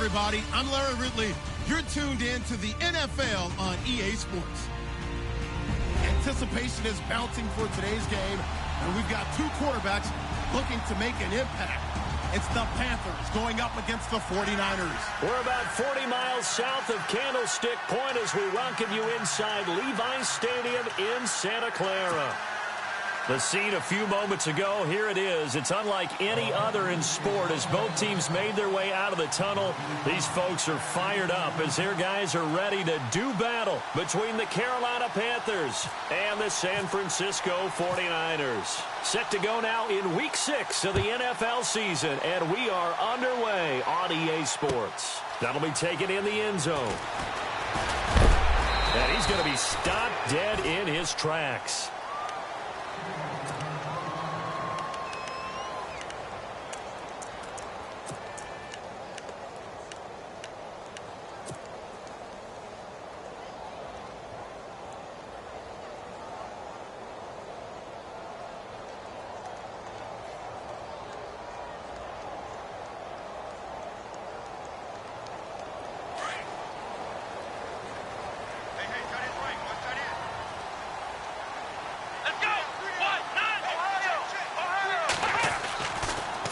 everybody. I'm Larry Ridley. You're tuned in to the NFL on EA Sports. Anticipation is bouncing for today's game, and we've got two quarterbacks looking to make an impact. It's the Panthers going up against the 49ers. We're about 40 miles south of Candlestick Point as we welcome you inside Levi's Stadium in Santa Clara. The scene a few moments ago, here it is. It's unlike any other in sport as both teams made their way out of the tunnel. These folks are fired up as their guys are ready to do battle between the Carolina Panthers and the San Francisco 49ers. Set to go now in Week 6 of the NFL season, and we are underway on EA Sports. That'll be taken in the end zone. And he's going to be stopped dead in his tracks.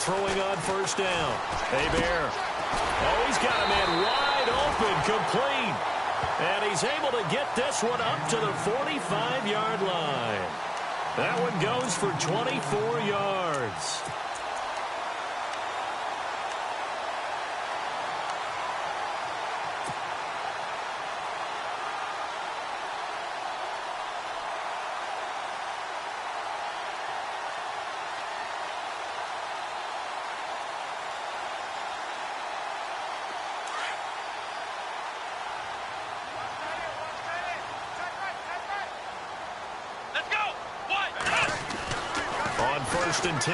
Throwing on first down. Bear. Oh, he's got a man wide open, complete. And he's able to get this one up to the 45-yard line. That one goes for 24 yards. First and 10.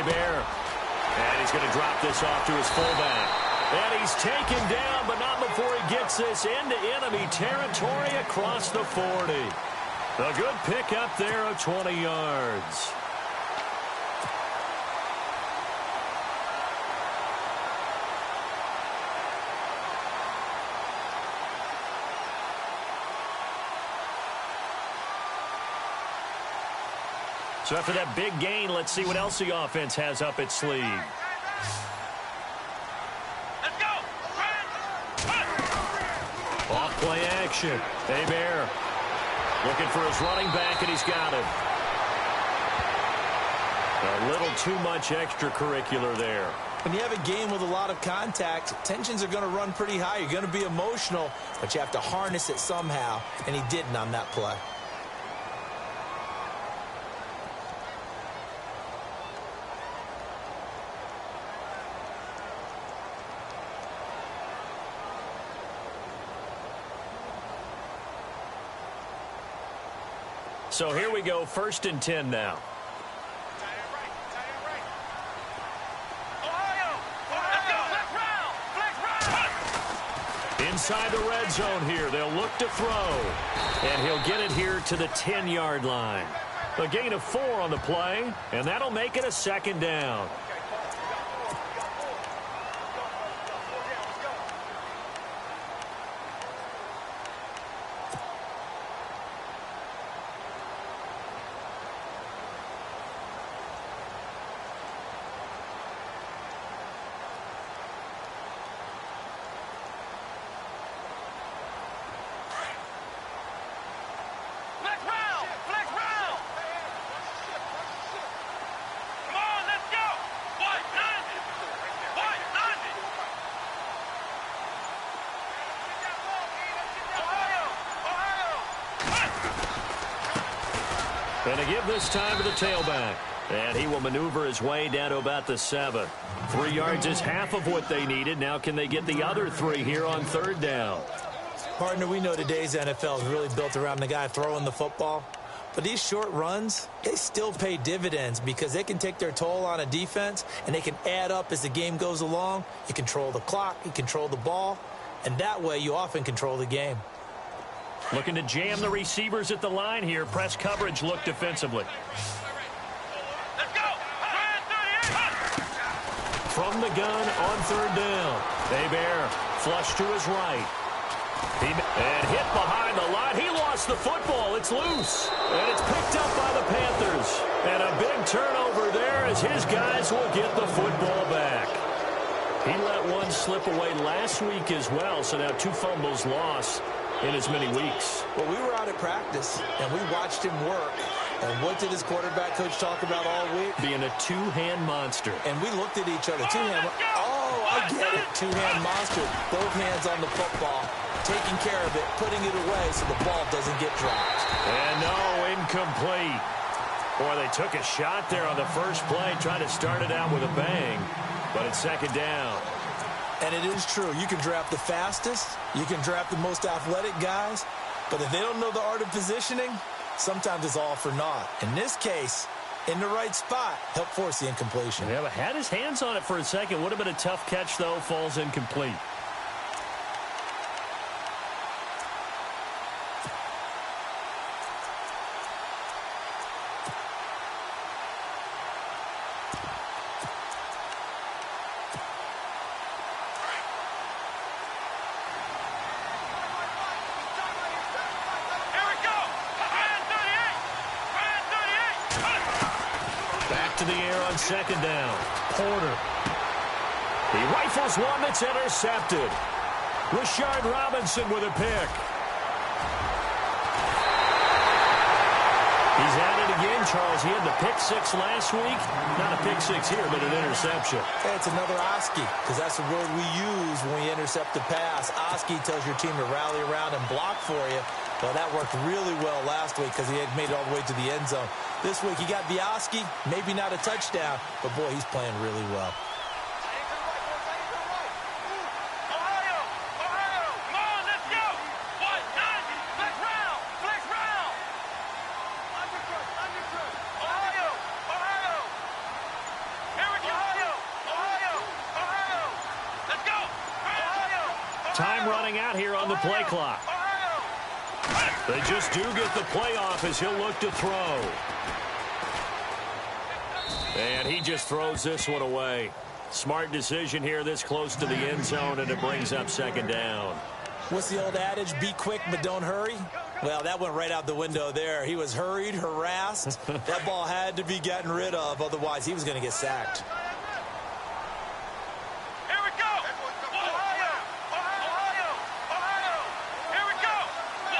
Bear. And he's going to drop this off to his fullback. And he's taken down, but not before he gets this into enemy territory across the 40. A good pickup there of 20 yards. So after that big gain, let's see what else the offense has up its sleeve. Let's go! Off play action. Bear looking for his running back, and he's got him. A little too much extracurricular there. When you have a game with a lot of contact, tensions are going to run pretty high. You're going to be emotional, but you have to harness it somehow, and he didn't on that play. So here we go, first and 10 now. Inside the red zone here, they'll look to throw. And he'll get it here to the 10-yard line. A gain of 4 on the play, and that'll make it a second down. And a give this time to the tailback. And he will maneuver his way down to about the 7. 3 yards is half of what they needed. Now can they get the other 3 here on third down? Partner, we know today's NFL is really built around the guy throwing the football. But these short runs, they still pay dividends because they can take their toll on a defense, and they can add up as the game goes along. You control the clock, you control the ball, and that way you often control the game. Looking to jam the receivers at the line here. Press coverage look defensively. from the gun on third down. Hebert flush to his right. And hit behind the line. He lost the football. It's loose. And it's picked up by the Panthers. And a big turnover there as his guys will get the football back. He let one slip away last week as well, so now 2 fumbles lost in as many weeks. Well, we were out at practice, and we watched him work. And what did his quarterback coach talk about all week? Being a two-hand monster. And we looked at each other. Two-hand. Oh, I get it. Two-hand monster. Both hands on the football. Taking care of it. Putting it away so the ball doesn't get dropped. And no, incomplete. Boy, they took a shot there on the first play. Trying to start it out with a bang. But it's second down. And it is true. You can draft the fastest. You can draft the most athletic guys. But if they don't know the art of positioning, sometimes it's all for naught. In this case, in the right spot, help force the incompletion. Yeah, but had his hands on it for a second. Would have been a tough catch, though. Falls incomplete. To the air on second down. Porter. He rifles one that's intercepted. Rashard Robinson with a pick. He's at it again, Charles. He had the pick 6 last week. Not a pick 6 here, but an interception. Hey, it's another Oski, because that's the word we use when we intercept a pass. Oski tells your team to rally around and block for you. Well, that worked really well last week because he had made it all the way to the end zone. This week, he got the Oski, maybe not a touchdown, but, boy, he's playing really well. Time running out here on the play clock. They just do get the play off as he'll look to throw. And he just throws this one away. Smart decision here this close to the end zone, and it brings up second down. What's the old adage? Be quick, but don't hurry? Well, that went right out the window there. He was hurried, harassed. That ball had to be gotten rid of, otherwise he was going to get sacked.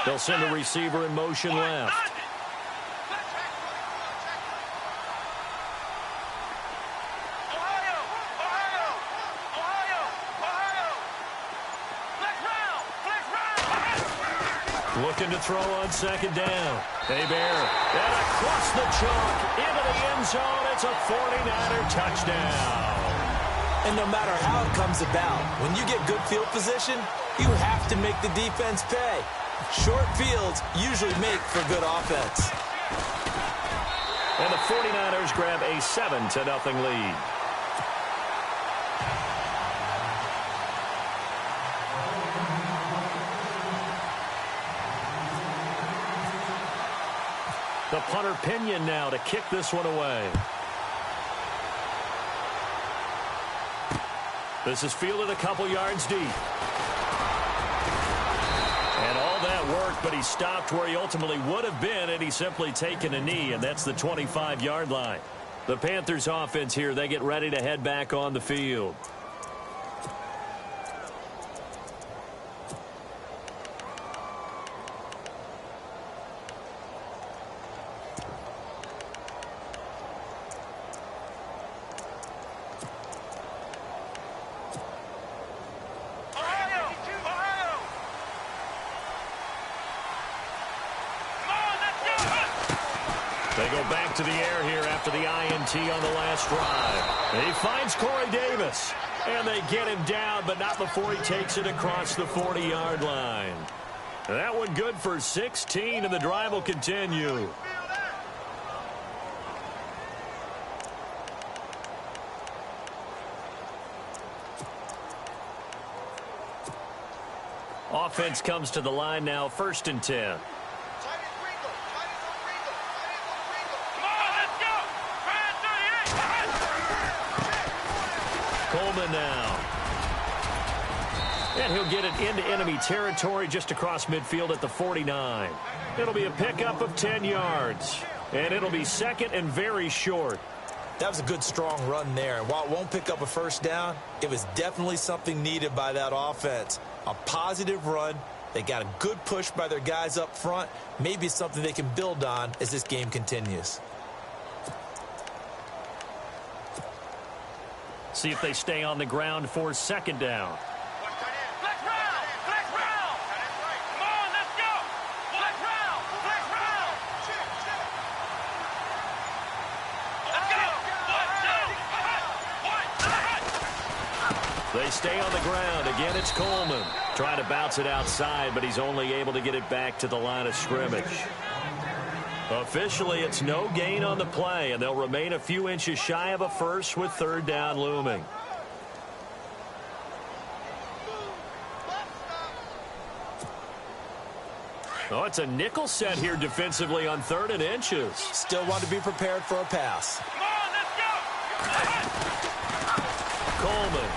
They'll send the receiver in motion left. Looking to throw on second down. Hebert. And across the chalk into the end zone. It's a 49er touchdown. And no matter how it comes about, when you get good field position, you have to make the defense pay. Short fields usually make for good offense. And the 49ers grab a 7-0 lead. The punter Pinion now to kick this one away. This is fielded a couple yards deep. And all that worked, but he stopped where he ultimately would have been had he simply taken a knee, and that's the 25-yard line. The Panthers offense here, they get ready to head back on the field. They go back to the air here after the INT on the last drive. He finds Corey Davis, and they get him down, but not before he takes it across the 40-yard line. That one good for 16, and the drive will continue. Offense comes to the line now, 1st and 10. Coleman now. And he'll get it into enemy territory just across midfield at the 49. It'll be a pickup of 10 yards. And it'll be second and very short. That was a good, strong run there. And while it won't pick up a first down, it was definitely something needed by that offense. A positive run. They got a good push by their guys up front. Maybe something they can build on as this game continues. See if they stay on the ground for second down. They stay on the ground. Again, it's Coleman. Trying to bounce it outside, but he's only able to get it back to the line of scrimmage. Officially, it's no gain on the play, and they'll remain a few inches shy of a first with third down looming. Oh, it's a nickel set here defensively on 3rd and inches. Still want to be prepared for a pass. Come on, let's go. Coleman.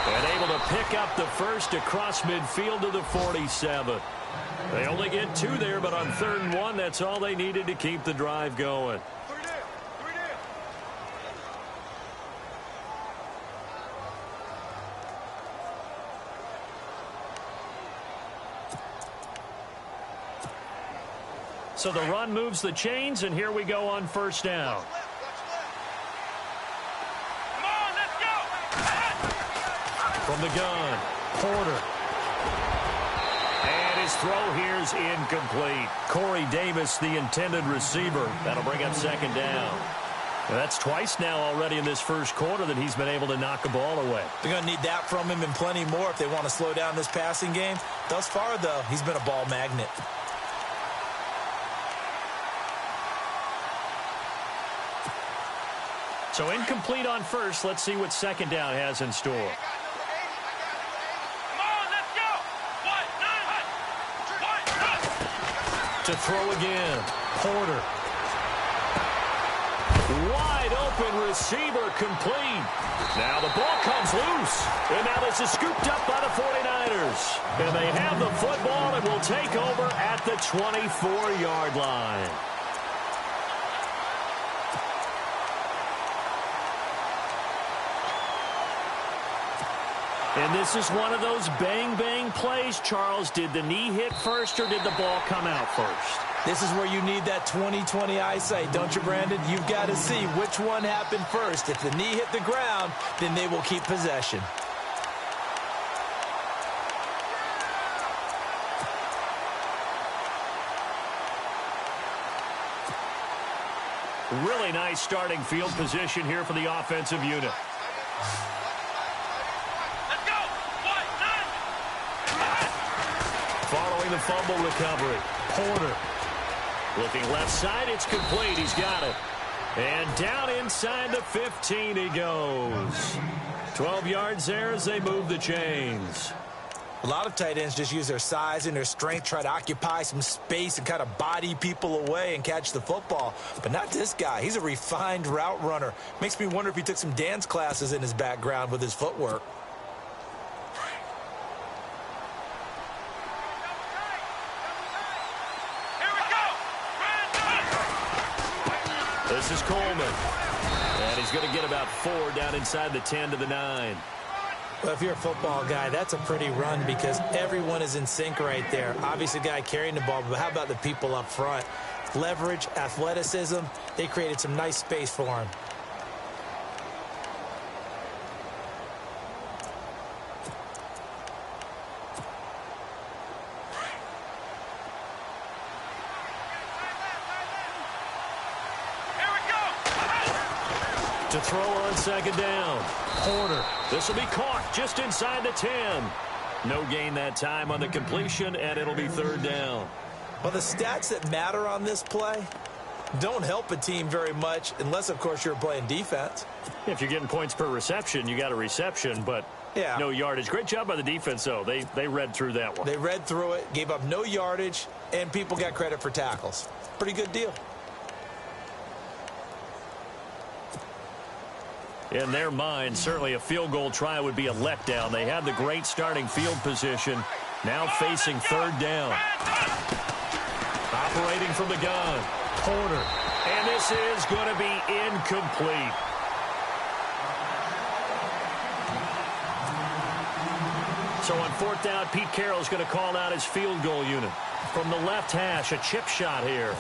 And able to pick up the first across midfield to the 47. They only get 2 there, but on 3rd and 1, that's all they needed to keep the drive going. So the run moves the chains, and here we go on first down. From the gun, Porter. And his throw here is incomplete. Corey Davis, the intended receiver. That'll bring up second down. Now, that's twice now already in this first quarter that he's been able to knock a ball away. They're going to need that from him and plenty more if they want to slow down this passing game. Thus far, though, he's been a ball magnet. So incomplete on first. Let's see what second down has in store. To throw again, Porter. Wide open receiver complete. Now the ball comes loose. And now this is scooped up by the 49ers. And they have the football and will take over at the 24-yard line. And this is one of those bang-bang plays, Charles. Did the knee hit first or did the ball come out first? This is where you need that 20/20 eyesight, don't you, Brandon? You've got to see which one happened first. If the knee hit the ground, then they will keep possession. Really nice starting field position here for the offensive unit. Following the fumble recovery, Porter. Looking left side, it's complete. He's got it. And down inside the 15 he goes. 12 yards there as they move the chains. A lot of tight ends just use their size and their strength, try to occupy some space and kind of body people away and catch the football. But not this guy. He's a refined route runner. Makes me wonder if he took some dance classes in his background with his footwork. This is Coleman. And he's going to get about 4 down inside the 10 to the 9. Well, if you're a football guy, that's a pretty run because everyone is in sync right there. Obviously, the guy carrying the ball, but how about the people up front? Leverage, athleticism, they created some nice space for him. To throw on second down, Porter. This will be caught just inside the 10. No gain that time on the completion, and it'll be third down. Well, the stats that matter on this play don't help a team very much unless, of course, you're playing defense. If you're getting points per reception, you got a reception, but no yardage. Great job by the defense, though. They read through that one. They read through it, gave up no yardage, and people got credit for tackles. Pretty good deal. In their mind, certainly a field goal try would be a letdown. They had the great starting field position. Now facing third down. Operating from the gun. Porter. And this is going to be incomplete. So on fourth down, Pete Carroll's going to call out his field goal unit. From the left hash, a chip shot here.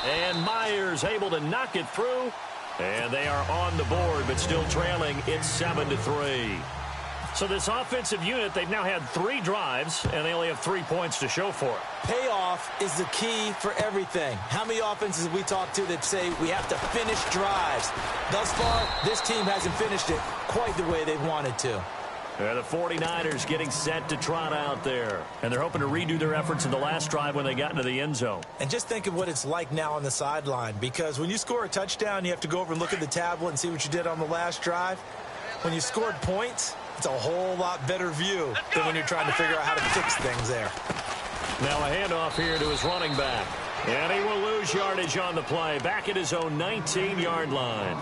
And Myers able to knock it through. And they are on the board, but still trailing. It's 7-3. So this offensive unit, they've now had 3 drives, and they only have 3 points to show for it. Payoff is the key for everything. How many offenses have we talked to that say we have to finish drives? Thus far, this team hasn't finished it quite the way they've wanted to. The 49ers getting set to trot out there. And they're hoping to redo their efforts in the last drive when they got into the end zone. And just think of what it's like now on the sideline. Because when you score a touchdown, you have to go over and look at the tablet and see what you did on the last drive. When you scored points, it's a whole lot better view than when you're trying to figure out how to fix things there. Now a handoff here to his running back. And he will lose yardage on the play. Back at his own 19-yard line.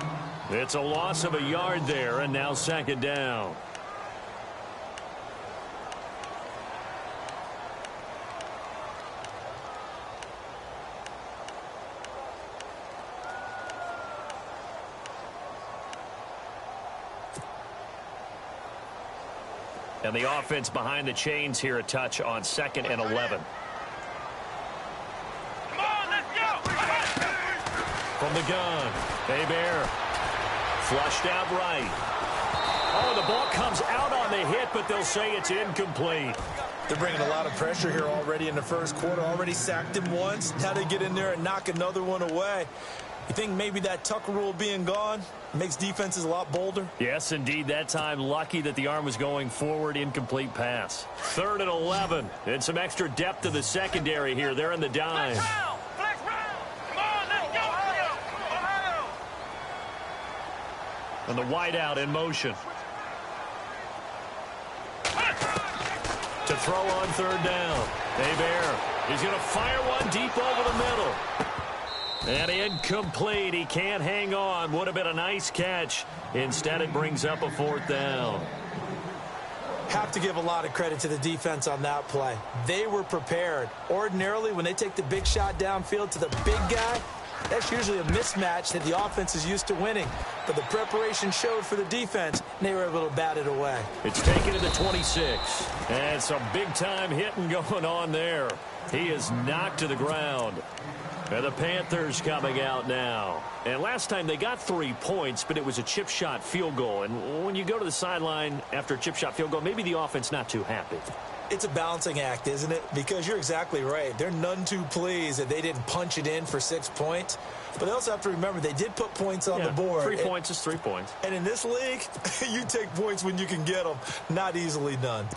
It's a loss of a yard there, and now second down. And the offense behind the chains here a touch on 2nd and 11. Come on, let's go! From the gun, Hebert. Flushed out right. Oh, the ball comes out on the hit, but they'll say it's incomplete. They're bringing a lot of pressure here already in the first quarter. Already sacked him once. Now they get in there and knock another one away. You think maybe that Tucker rule being gone makes defenses a lot bolder? Yes, indeed. That time, lucky that the arm was going forward. Incomplete pass. 3rd and 11. And some extra depth to the secondary here. They're in the dime. Flex round! Come on, let's go! Ohio! And the wideout in motion. To throw on 3rd down. Hebert. He's going to fire one deep over the middle. And incomplete. He can't hang on. Would have been a nice catch. Instead, it brings up a 4th down. Have to give a lot of credit to the defense on that play. They were prepared. Ordinarily, when they take the big shot downfield to the big guy, that's usually a mismatch that the offense is used to winning. But the preparation showed for the defense, and they were able to bat it away. It's taken to the 26. And some big-time hitting going on there. He is knocked to the ground. And the Panthers coming out now. And last time they got 3 points, but it was a chip shot field goal. And when you go to the sideline after a chip shot field goal, maybe the offense not too happy. It's a balancing act, isn't it? Because you're exactly right. They're none too pleased that they didn't punch it in for 6 points. But they also have to remember they did put points on the board. 3 points is 3 points. And in this league, you take points when you can get them. Not easily done.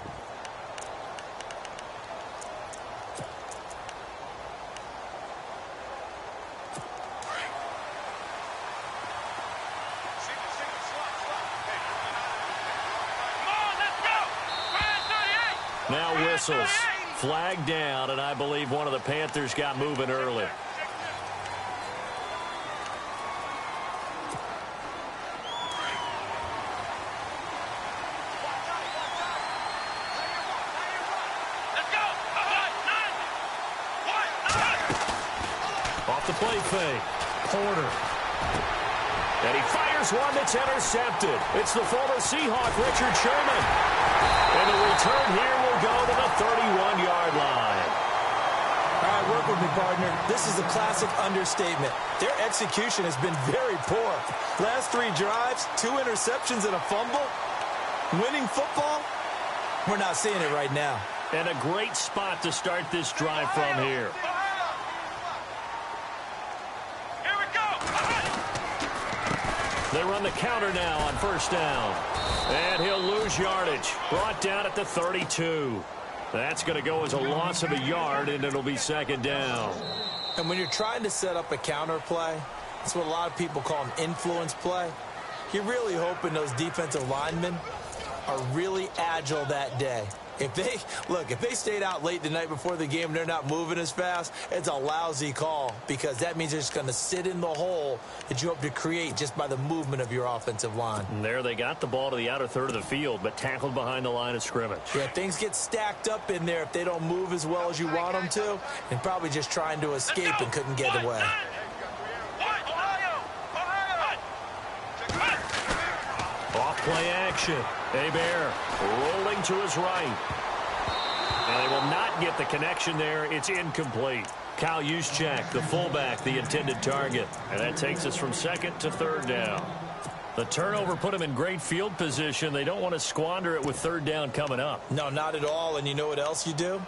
Now whistles. Flag down, and I believe one of the Panthers got moving early. Off the play fake. Porter. And he fires one that's intercepted. It's the former Seahawk, Richard Sherman. And the return here will go to the 31-yard line. All right, work with me, partner. This is a classic understatement. Their execution has been very poor. Last 3 drives, 2 interceptions and a fumble. Winning football? We're not seeing it right now. And a great spot to start this drive from here. They run the counter now on 1st down. And he'll lose yardage. Brought down at the 32. That's going to go as a loss of a yard, and it'll be 2nd down. And when you're trying to set up a counter play, that's what a lot of people call an influence play. You're really hoping those defensive linemen are really agile that day. If they stayed out late the night before the game and they're not moving as fast, it's a lousy call because that means they're just going to sit in the hole that you hope to create just by the movement of your offensive line. And there they got the ball to the outer third of the field, but tackled behind the line of scrimmage. Yeah, things get stacked up in there if they don't move as well as you want them to, and probably just trying to escape and couldn't get away. Off play action. Hebert rolling to his right. And they will not get the connection there. It's incomplete. Kyle Juszczyk, the fullback, the intended target. And that takes us from second to third down. The turnover put them in great field position. They don't want to squander it with third down coming up. No, not at all. And you know what else you do?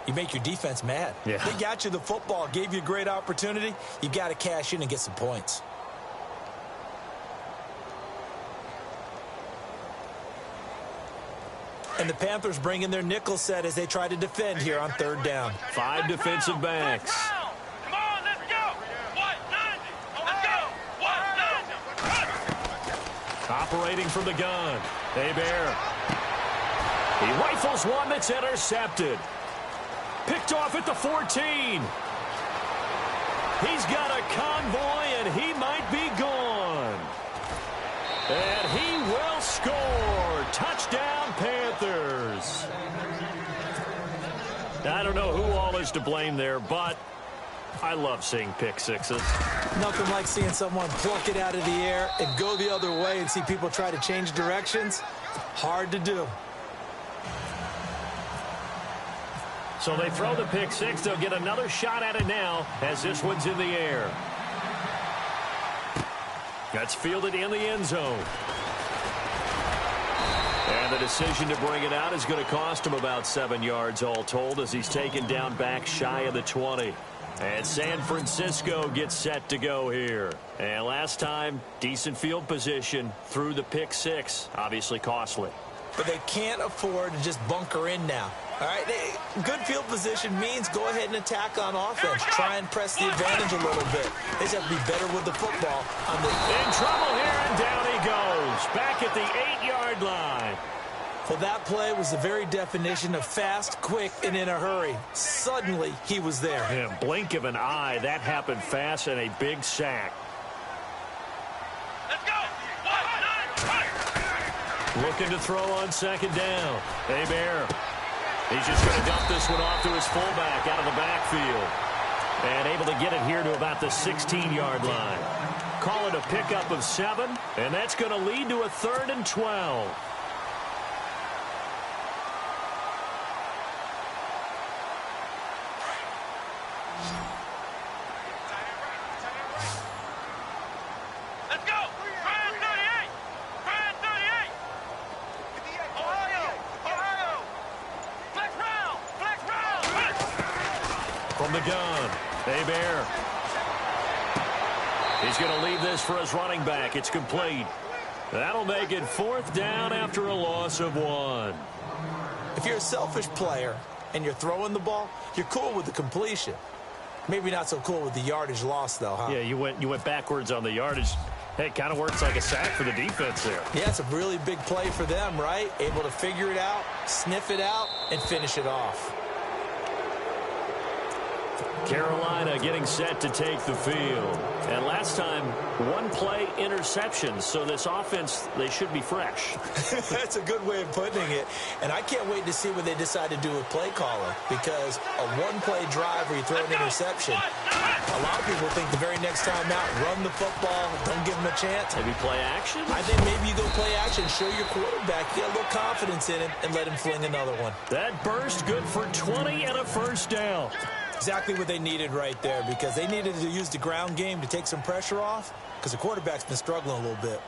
You make your defense mad. Yeah. They got you the football, gave you a great opportunity. You got to cash in and get some points. And the Panthers bring in their nickel set as they try to defend here on third down. 5 defensive backs. Come on, let's go. 190. Let's go. 190. Operating from the gun. Hebert. He rifles one that's intercepted. Picked off at the 14. He's got a convoy, and he might be gone. And he will score. Touchdown, Panthers. I don't know who all is to blame there, but I love seeing pick sixes. Nothing like seeing someone pluck it out of the air and go the other way and see people try to change directions. Hard to do. So they throw the pick six. They'll get another shot at it now as this one's in the air. That's fielded in the end zone. And the decision to bring it out is going to cost him about 7 yards all told as he's taken down back shy of the 20. And San Francisco gets set to go here. And last time, decent field position through the pick six. Obviously costly. But they can't afford to just bunker in now. All right, good field position means go ahead and attack on offense. Try and press the advantage a little bit. They just have to be better with the football. In trouble here, and down he goes. Back at the 8-yard line. Well, that play was the very definition of fast, quick, and in a hurry. Suddenly, he was there. Yeah, blink of an eye. That happened fast and a big sack. Let's go. 190. Looking to throw on second down. Hebert. He's just going to dump this one off to his fullback out of the backfield. And able to get it here to about the 16-yard line. Call it a pickup of 7, and that's going to lead to a 3rd and 12. Let's go. Brand 38. Brand 38. Ohio. Flex round. Flex round. From the gun, Hebert. He's going to leave this for his running back. It's complete. That'll make it 4th down after a loss of 1. If you're a selfish player and you're throwing the ball, you're cool with the completion. Maybe not so cool with the yardage loss, though, huh? Yeah, you went backwards on the yardage. Hey, it kind of works like a sack for the defense there. Yeah, it's a really big play for them, right? Able to figure it out, sniff it out, and finish it off. Carolina getting set to take the field. And last time, 1-play interceptions. So this offense, they should be fresh. That's a good way of putting it. And I can't wait to see what they decide to do with play calling. Because a 1-play drive where you throw an interception, a lot of people think the very next time out, run the football, don't give them a chance. Maybe play action? I think maybe you go play action, show your quarterback, get a little confidence in it, and let him fling another one. That burst good for 20 and a 1st down. Exactly what they needed right there because they needed to use the ground game to take some pressure off because the quarterback's been struggling a little bit.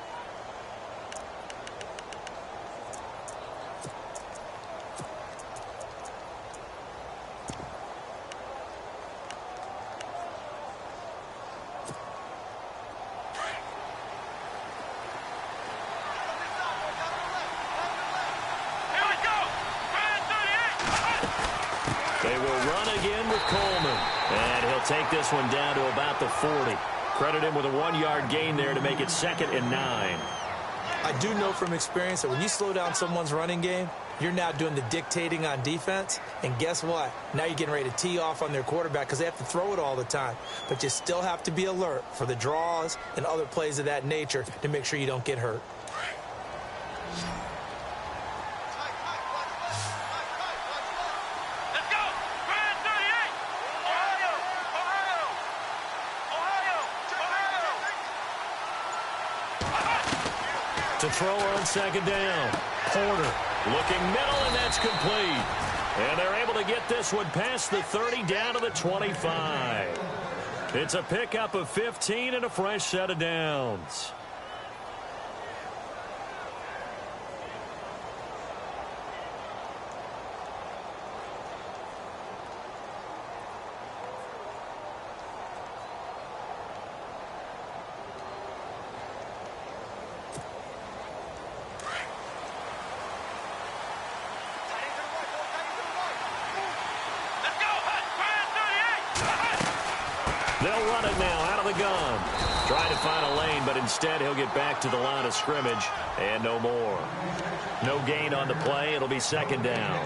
Here we go. Brand 38. They will run again with Coleman. And he'll take this one down to about the 40. Credit him with a 1-yard gain there to make it 2nd and 9. I do know from experience that when you slow down someone's running game, You're now doing the dictating on defense, and guess what? Now you're getting ready to tee off on their quarterback because they have to throw it all the time. But you still have to be alert for the draws and other plays of that nature to make sure you don't get hurt. Let's go! Grand 38! Ohio! Ohio! Ohio! To throw on second down. Porter looking middle, and that's complete. And they're able to get this one past the 30 down to the 25. It's a pickup of 15 and a fresh set of downs. They'll run it now out of the gun. Trying to find a lane, but instead he'll get back to the line of scrimmage and no more. No gain on the play. It'll be second down.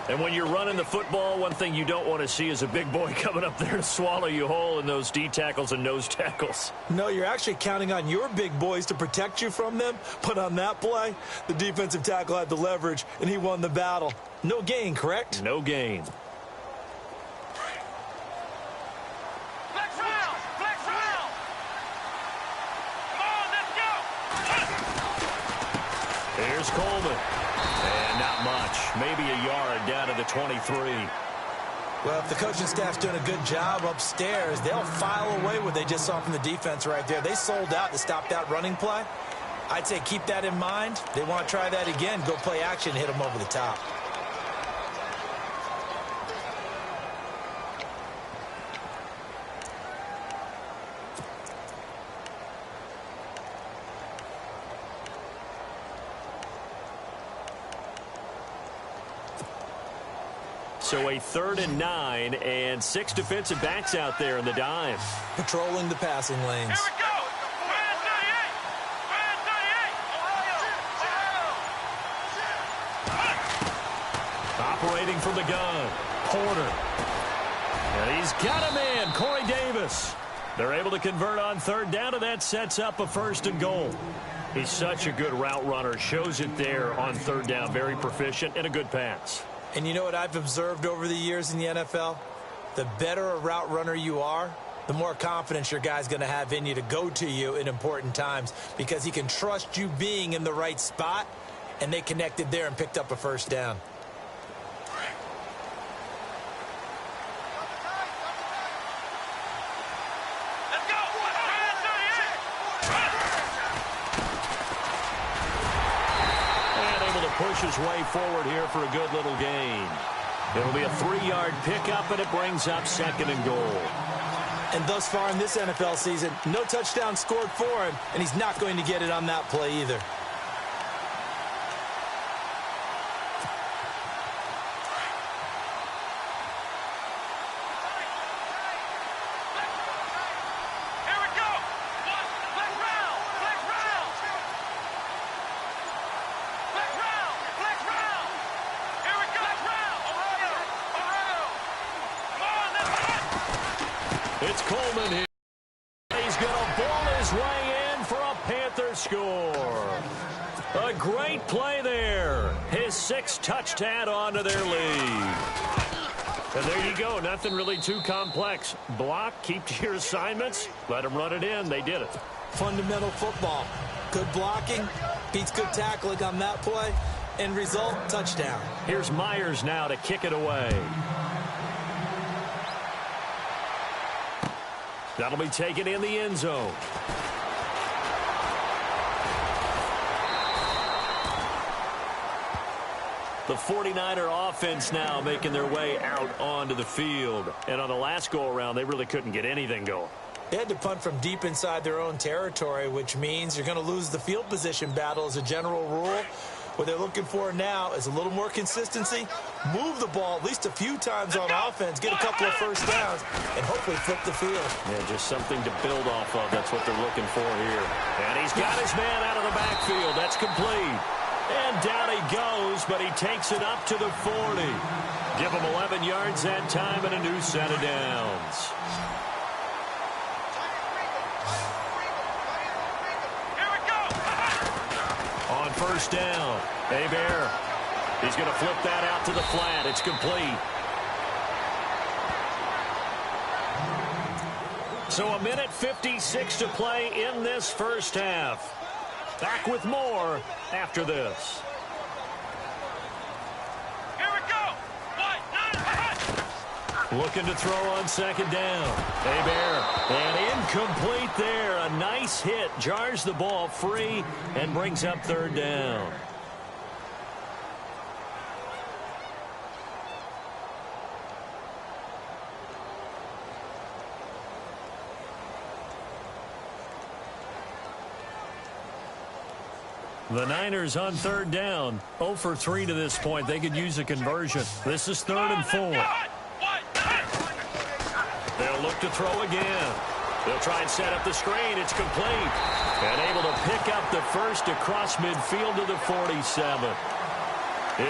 And when you're running the football, one thing you don't want to see is a big boy coming up there to swallow you whole in those D tackles and nose tackles. No, you're actually counting on your big boys to protect you from them. But on that play, the defensive tackle had the leverage, and he won the battle. No gain, correct? No gain. Flex round! Flex round! Come on, let's go! Here's Coleman. And not much. Maybe a yard down to the 23. Well, if the coaching staff's doing a good job upstairs, they'll file away what they just saw from the defense right there. They sold out to stop that running play. I'd say keep that in mind. They want to try that again. Go play action, hit them over the top. So a 3rd and 9 and 6 defensive backs out there in the dime. Patrolling the passing lanes. Here we go! Grand 38! Grand 38! Ohio! Operating from the gun. Porter. And he's got a man, Corey Davis. They're able to convert on 3rd down, and that sets up a 1st and goal. He's such a good route runner. Shows it there on 3rd down. Very proficient and a good pass. And you know what I've observed over the years in the NFL? The better a route runner you are, the more confidence your guy's going to have in you to go to you in important times because he can trust you being in the right spot, and they connected there and picked up a 1st down. Let's go! Grand 38! And able to push his way forward here for a good little gain. It'll be a 3-yard pickup, and it brings up 2nd and goal. And thus far in this NFL season, no touchdown scored for him, and he's not going to get it on that play either. Here we go! Flex round! Flex round! Flex round! Flex round! Here we go! Flex round! Ohio! Ohio! Come on, let's go! It's Coleman here. He's going to ball his way in for a Panther score. A great play there. His 6th touchdown onto their lead. And there you go. Nothing really too complex. Block, keep to your assignments, let them run it in. They did it. Fundamental football. Good blocking, beats good tackling on that play. End result, touchdown. Here's Myers now to kick it away. That'll be taken in the end zone. The 49er offense now making their way out onto the field. And on the last go-around, they really couldn't get anything going. They had to punt from deep inside their own territory, which means you're going to lose the field position battle as a general rule. What they're looking for now is a little more consistency, move the ball at least a few times on offense, get a couple of 1st downs, and hopefully flip the field. Yeah, just something to build off of. That's what they're looking for here. And he's got his man out of the backfield. That's complete. And down he goes, but he takes it up to the 40. Give him 11 yards that time and a new set of downs. Here we go. On first down, Hebert. He's going to flip that out to the flat. It's complete. So a minute 56 to play in this first half. Back with more after this. Here we go. Looking to throw on second down. Hebert. And incomplete there. A nice hit. Jars the ball free and brings up third down. The Niners on third down. 0 for 3 to this point. They could use a conversion. This is 3rd and 4. They'll look to throw again. They'll try and set up the screen. It's complete. And able to pick up the first across midfield to the 47.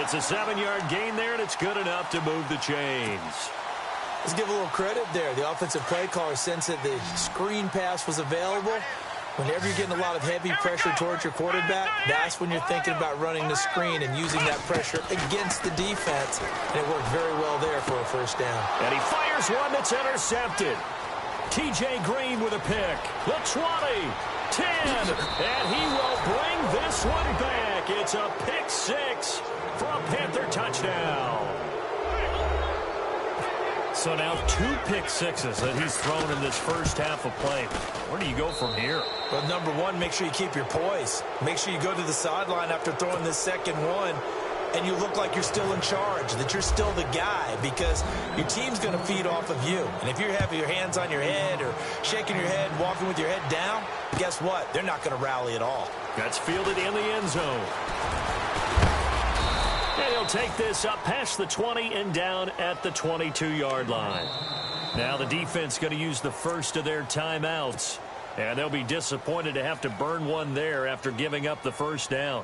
It's a 7-yard gain there, and it's good enough to move the chains. Let's give a little credit there. The offensive play caller sensed that the screen pass was available. Whenever you're getting a lot of heavy pressure towards your quarterback, that's when you're thinking about running the screen and using that pressure against the defense. And it worked very well there for a first down. And he fires one that's intercepted. T.J. Green with a pick. The 20, 10, and he will bring this one back. It's a pick 6 for a Panther touchdown. So now 2 pick sixes that he's thrown in this first half of play. Where do you go from here? Well, number one, make sure you keep your poise. Make sure you go to the sideline after throwing this second one, and you look like you're still in charge, that you're still the guy, because your team's going to feed off of you. And if you're having your hands on your head or shaking your head, walking with your head down, guess what? They're not going to rally at all. That's fielded in the end zone. And he'll take this up past the 20 and down at the 22-yard line. Now the defense going to use the first of their timeouts. And they'll be disappointed to have to burn one there after giving up the first down.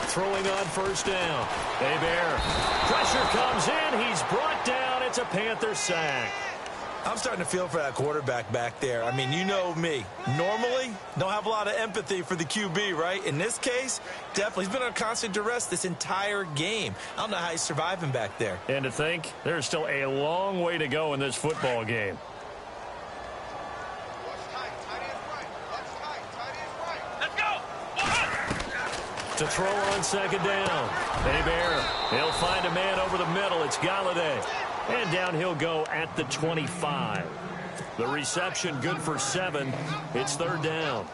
Throwing on first down. Hebert. Pressure comes in. He's brought down. It's a Panther sack. I'm starting to feel for that quarterback back there. I mean, you know me. Normally, don't have a lot of empathy for the QB, right? In this case, definitely. He's been on constant duress this entire game. I don't know how he's surviving back there. And to think, there's still a long way to go in this football game. To throw on second down. Hebert. He'll find a man over the middle. It's Galladay. And down he'll go at the 25. The reception good for 7. It's third down.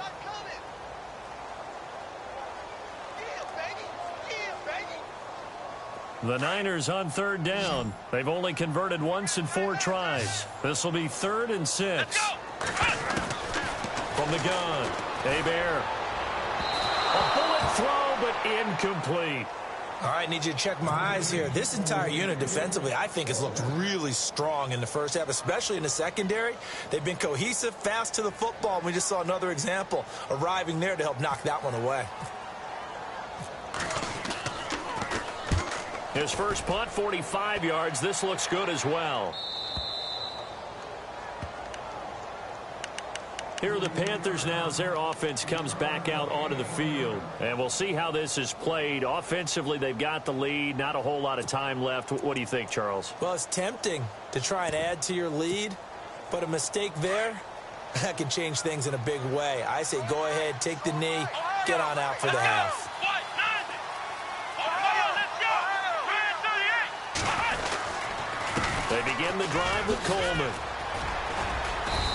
The Niners on third down. They've only converted once in 4 tries. This will be 3rd and 6. From the gun. Hebert. A bullet throw, but incomplete. All right, need you to check my eyes here. This entire unit defensively, I think, has looked really strong in the first half, especially in the secondary. They've been cohesive, fast to the football, and we just saw another example arriving there to help knock that one away. His first punt, 45 yards. This looks good as well. Here are the Panthers now as their offense comes back out onto the field. And we'll see how this is played. Offensively, they've got the lead. Not a whole lot of time left. What do you think, Charles? Well, it's tempting to try and add to your lead, but a mistake there, that can change things in a big way. I say go ahead, take the knee, get on out for the half. They begin the drive with Coleman.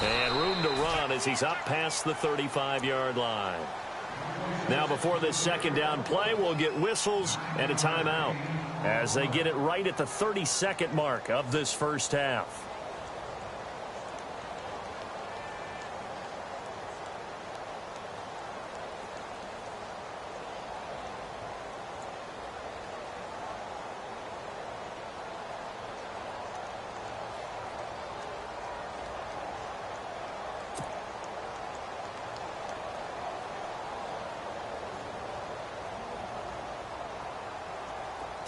And room to run as he's up past the 35-yard line. Now before this second down play, we'll get whistles and a timeout as they get it right at the 32nd mark of this first half.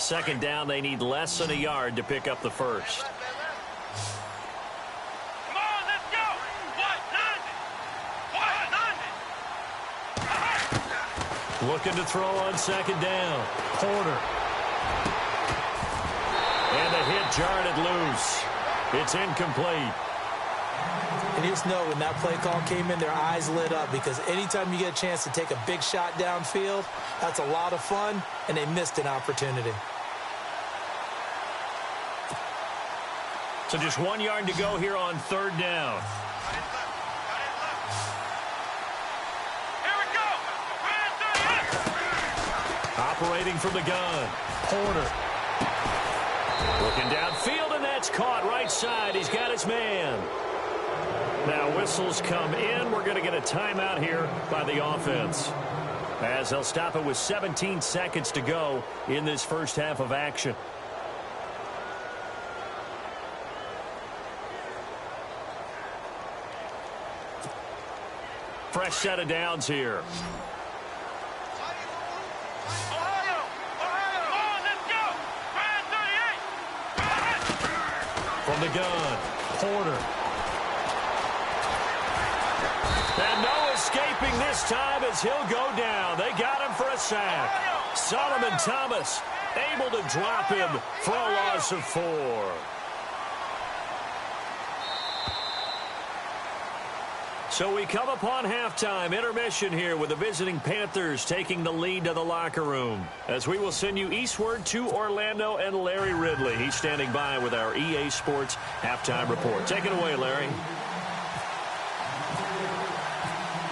Second down, they need less than a yard to pick up the first. Come on, let's go. Looking to throw on second down. Porter. And the hit jarred it loose. It's incomplete. And you just know when that play call came in, their eyes lit up, because anytime you get a chance to take a big shot downfield, that's a lot of fun, and they missed an opportunity. So just 1 yard to go here on third down. Here we go. Operating from the gun. Porter. Looking downfield, and that's caught right side. He's got his man. Now whistles come in. We're going to get a timeout here by the offense, as they'll stop it with 17 seconds to go in this first half of action. Fresh set of downs here. From the gun, Porter. And no escaping this time as he'll go down. They got him for a sack. Solomon Thomas able to drop him for a loss of 4. So we come upon halftime, intermission here with the visiting Panthers taking the lead to the locker room, as we will send you eastward to Orlando and Larry Ridley. He's standing by with our EA Sports halftime report. Take it away, Larry.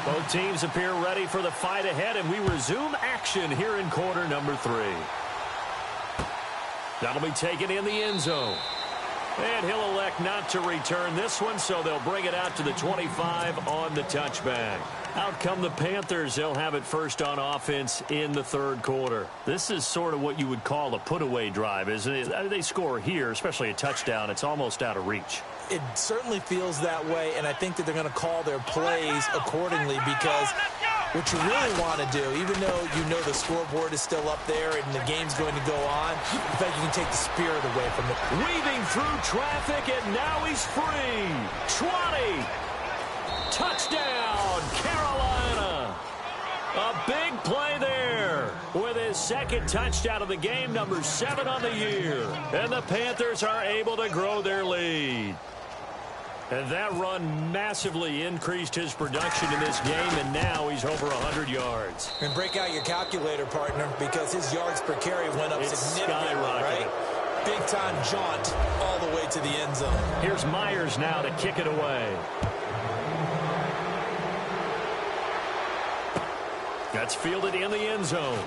Both teams appear ready for the fight ahead, and we resume action here in quarter number 3. That'll be taken in the end zone. And he'll elect not to return this one, so they'll bring it out to the 25 on the touchback. Out come the Panthers. They'll have it first on offense in the third quarter. This is sort of what you would call a put-away drive, isn't it? They score here, especially a touchdown. It's almost out of reach. It certainly feels that way, and I think that they're going to call their plays accordingly, because what you really want to do, even though you know the scoreboard is still up there and the game's going to go on, in fact, you can take the spirit away from it. Weaving through traffic, and now he's free. 20. Touchdown, Carolina. A big play there with his second touchdown of the game, number 7 on the year. And the Panthers are able to grow their lead. And that run massively increased his production in this game, and now he's over 100 yards. And break out your calculator, partner, because his yards per carry went up significantly, right? Big-time jaunt all the way to the end zone. Here's Myers now to kick it away. That's fielded in the end zone.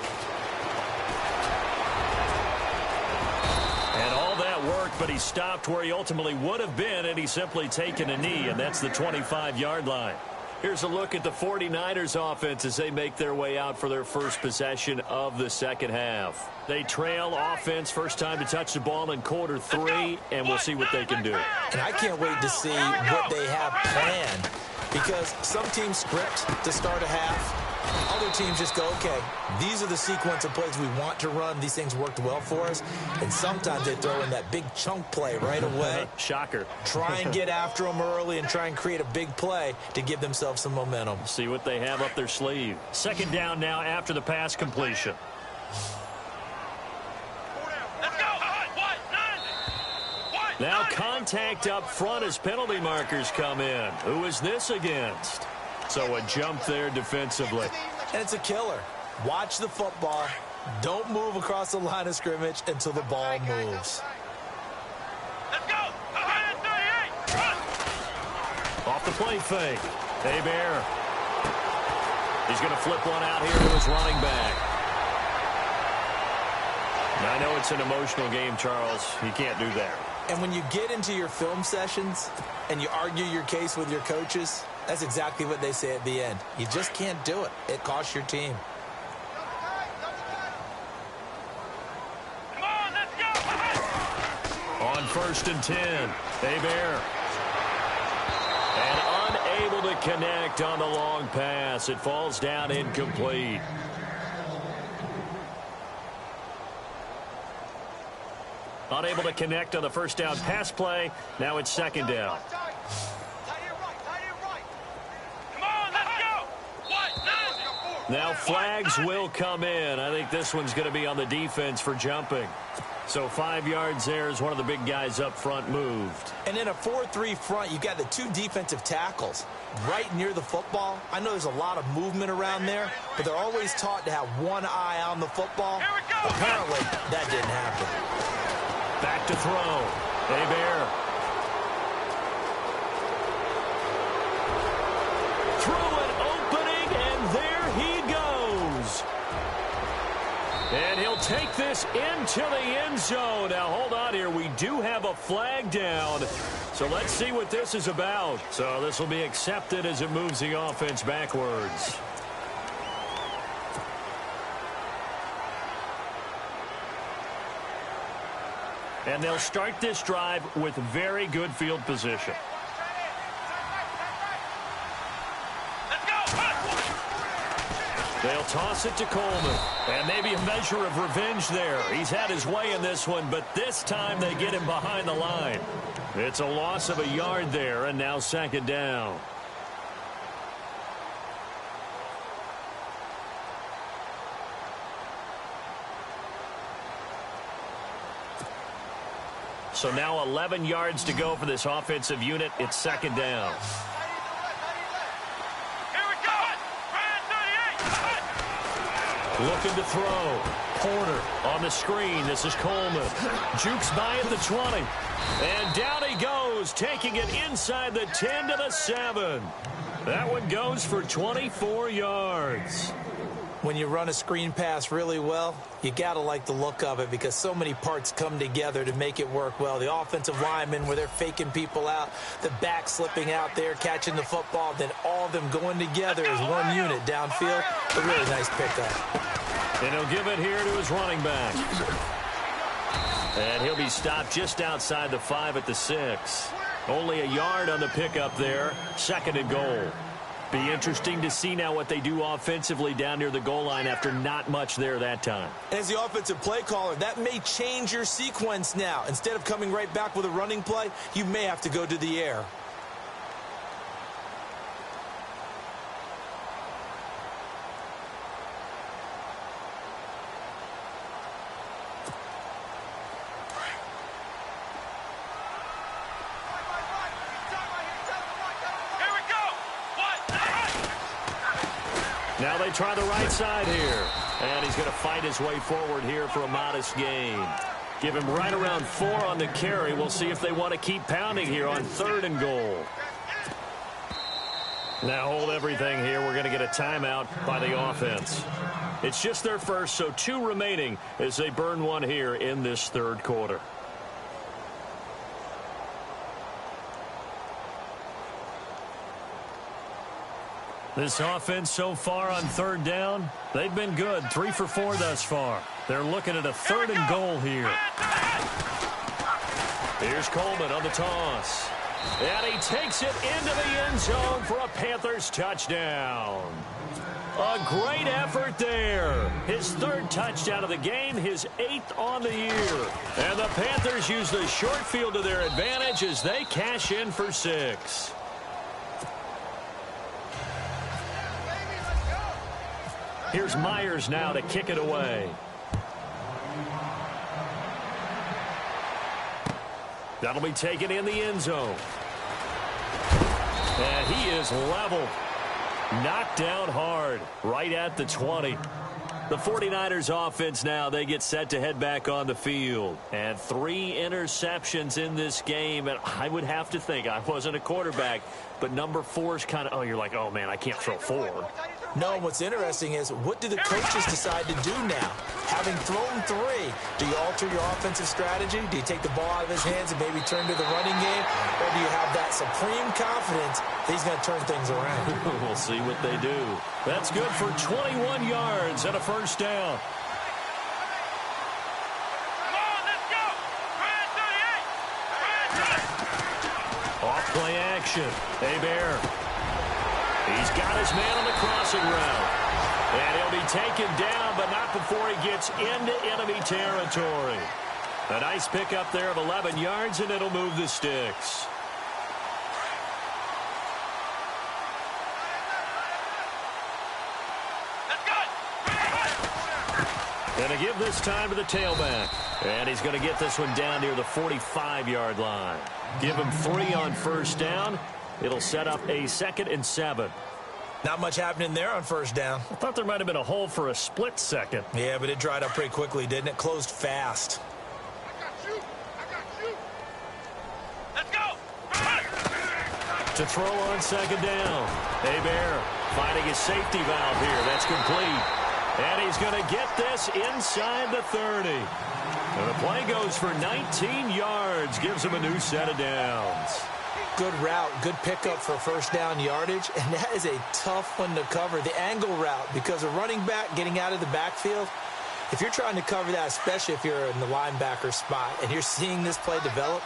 And all that worked, but he stopped where he ultimately would have been, and he's simply taken a knee, and that's the 25-yard line. Here's a look at the 49ers offense as they make their way out for their first possession of the second half. They trail offense, first time to touch the ball in quarter 3, and we'll see what they can do. And I can't wait to see what they have planned, because some teams script to start a half. Other teams just go, okay, these are the sequence of plays we want to run. These things worked well for us. And sometimes they throw in that big chunk play right away. Shocker. Try and get after them early and try and create a big play to give themselves some momentum. See what they have up their sleeve. Second down now after the pass completion. Let's go. Now contact up front as penalty markers come in. Who is this against? So a jump there defensively. And it's a killer. Watch the football. Don't move across the line of scrimmage until the ball moves. Let's go. 138. Off the play fake. Hebert. He's going to flip one out here to his running back. Now, I know it's an emotional game, Charles. You can't do that. And when you get into your film sessions and you argue your case with your coaches, that's exactly what they say at the end. You just can't do it. It costs your team. Come on, let's go. On 1st and 10, Hebert. And unable to connect on the long pass. It falls down incomplete. Unable to connect on the first down pass play. Now it's second down. Now flags will come in. I think this one's going to be on the defense for jumping. So 5 yards there as one of the big guys up front moved. And in a 4-3 front, you've got the 2 defensive tackles right near the football. I know there's a lot of movement around there, but they're always taught to have one eye on the football. Apparently, that didn't happen. Back to throw. Hebert. Through an opening, and there he goes. And he'll take this into the end zone. Now, hold on here. We do have a flag down. So let's see what this is about. So this will be accepted as it moves the offense backwards. And they'll start this drive with very good field position. They'll toss it to Coleman. And maybe a measure of revenge there. He's had his way in this one, but this time they get him behind the line. It's a loss of a yard there, and now second down. So now 11 yards to go for this offensive unit. It's second down. Looking to throw. Porter on the screen. This is Coleman. Jukes by at the 20. And down he goes, taking it inside the 10 to the 7. That one goes for 24 yards. When you run a screen pass really well, you got to like the look of it because so many parts come together to make it work well. The offensive linemen where they're faking people out, the back slipping out there, catching the football, then all of them going together as one unit downfield. A really nice pickup. And he'll give it here to his running back. And he'll be stopped just outside the 5 at the 6. Only a yard on the pickup there. Second and goal. Be interesting to see now what they do offensively down near the goal line after not much there that time. As the offensive play caller, that may change your sequence now. Instead of coming right back with a running play, you may have to go to the air. Now they try the right side here. And he's going to fight his way forward here for a modest gain. Give him right around 4 on the carry. We'll see if they want to keep pounding here on 3rd and goal. Now hold everything here. We're going to get a timeout by the offense. It's just their first, so 2 remaining as they burn one here in this 3rd quarter. This offense so far on 3rd down, they've been good. 3 for 4 thus far. They're looking at a 3rd and goal here. Here's Coleman on the toss. And he takes it into the end zone for a Panthers touchdown. A great effort there. His 3rd touchdown of the game, his 8th on the year. And the Panthers use the short field to their advantage as they cash in for 6. Here's Myers now to kick it away. That'll be taken in the end zone. And he is level. Knocked down hard right at the 20. The 49ers offense now, they get set to head back on the field. And 3 interceptions in this game. And I would have to think, I wasn't a quarterback, but number 4 is kind of, oh, you're like, oh, man, I can't throw 4. No, what's interesting is what do the coaches decide to do now? Having thrown 3, do you alter your offensive strategy? Do you take the ball out of his hands and maybe turn to the running game? Or do you have that supreme confidence that he's going to turn things around? We'll see what they do. That's good for 21 yards and a first down. Off play action. Hebert. He's got his man on the crossing route. And he'll be taken down, but not before he gets into enemy territory. A nice pickup there of 11 yards, and it'll move the sticks. Going to give this time to the tailback. And he's going to get this one down near the 45-yard line. Give him 3 on first down. It'll set up a 2nd and 7. Not much happening there on first down. I thought there might have been a hole for a split second. Yeah, but it dried up pretty quickly, didn't it? Closed fast. Let's go. To throw on 2nd down. Hebert finding his safety valve here. That's complete. And he's going to get this inside the 30. And the play goes for 19 yards. Gives him a new set of downs. Good route, good pickup for first down yardage, and that is a tough one to cover. The angle route, because a running back getting out of the backfield, if you're trying to cover that, especially if you're in the linebacker spot and you're seeing this play develop,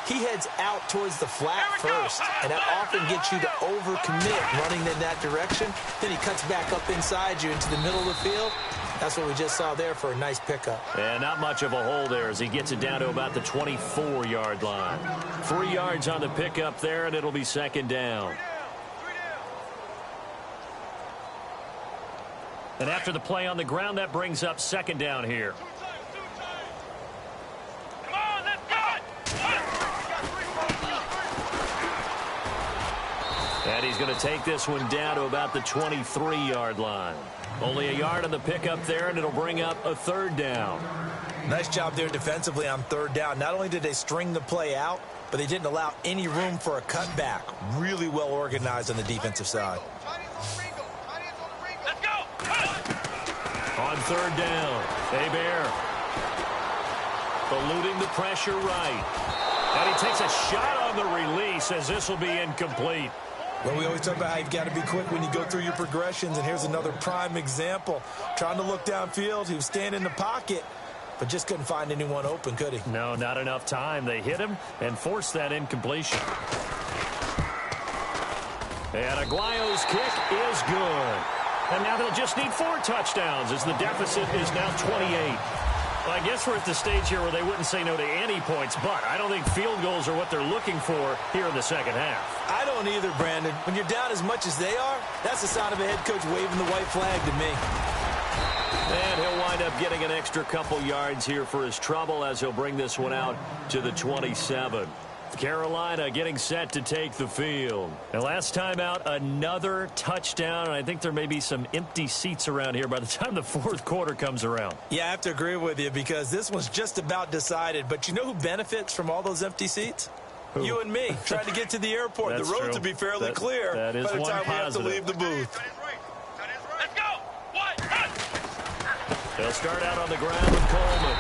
he heads out towards the flat first, and that often gets you to overcommit running in that direction. Then he cuts back up inside you into the middle of the field. That's what we just saw there for a nice pickup. And not much of a hole there as he gets it down to about the 24-yard line. 3 yards on the pickup there, and it'll be 2nd down. And after the play on the ground, that brings up 2nd down here. Come on, let's go. And he's going to take this one down to about the 23-yard line. Only a yard on the pickup there, and it'll bring up a 3rd down. Nice job there defensively on 3rd down. Not only did they string the play out, but they didn't allow any room for a cutback. Really well organized on the defensive side. Let's go. On 3rd down, Hebert eluding the pressure right. And he takes a shot on the release as this will be incomplete. Well, we always talk about how you've got to be quick when you go through your progressions, and here's another prime example. Trying to look downfield, he was standing in the pocket, but just couldn't find anyone open, could he? No, not enough time. They hit him and forced that incompletion. And Aguayo's kick is good. And now they'll just need 4 touchdowns as the deficit is now 28. Well, I guess we're at the stage here where they wouldn't say no to any points, but I don't think field goals are what they're looking for here in the second half. I don't either, Brandon. When you're down as much as they are, that's the sign of a head coach waving the white flag to me. And he'll wind up getting an extra couple yards here for his trouble as he'll bring this one out to the 27. Carolina getting set to take the field. And last time out, another touchdown, and I think there may be some empty seats around here by the time the 4th quarter comes around. Yeah, I have to agree with you because this one's just about decided. But you know who benefits from all those empty seats? Who? You and me, trying to get to the airport. The roads will be fairly clear that is by the time we have to positive. leave the booth. Let's go. They'll start out on the ground with Coleman.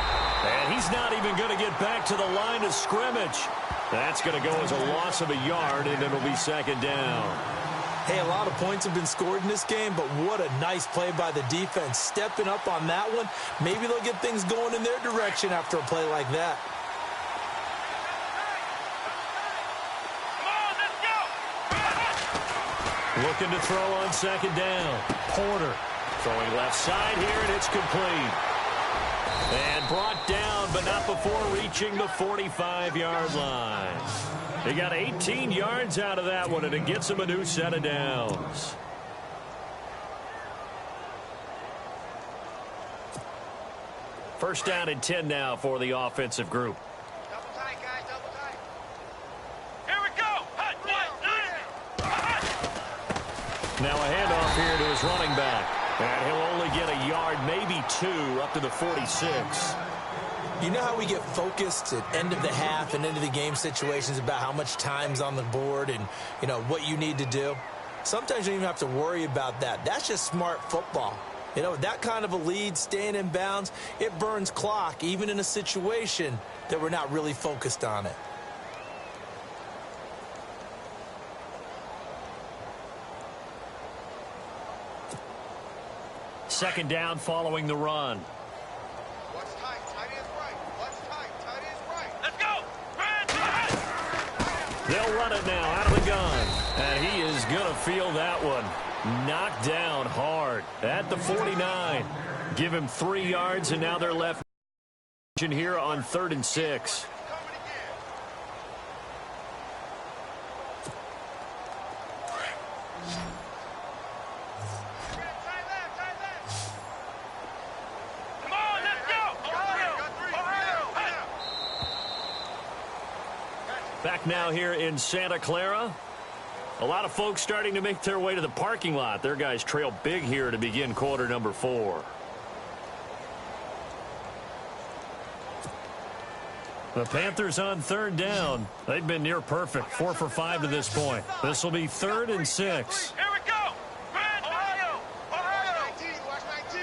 And he's not even going to get back to the line of scrimmage. That's going to go as a loss of a yard, and it'll be 2nd down. Hey, a lot of points have been scored in this game, but what a nice play by the defense. Stepping up on that one, maybe they'll get things going in their direction after a play like that. Come on, let's go. Looking to throw on 2nd down. Porter throwing left side here, and it's complete. And brought down, but not before reaching the 45-yard line. They got 18 yards out of that one, and it gets them a new set of downs. First down and 10 now for the offensive group. Double tight, guys, double tight. Here we go. Now a handoff here to his running back. And he'll only get a yard, maybe 2, up to the 46. You know how we get focused at end of the half and into the game situations about how much time's on the board and, you know, what you need to do? Sometimes you don't even have to worry about that. That's just smart football. You know, that kind of a lead, staying in bounds, it burns clock, even in a situation that we're not really focused on it. Second down following the run. Watch tight. Tight is right. Watch tight. Tight is right. Let's go. Run. They'll run it now out of the gun. And he is going to feel that one. Knocked down hard at the 49. Give him 3 yards, and now they're left Here on 3rd and 6. Come on, let's go! Back now here in Santa Clara. A lot of folks starting to make their way to the parking lot. Their guys trail big here to begin quarter number 4. The Panthers on 3rd down. They've been near perfect. 4 for 5 to this point. This will be 3rd and 6. Here we go! Ohio! Ohio! 19, watch 19.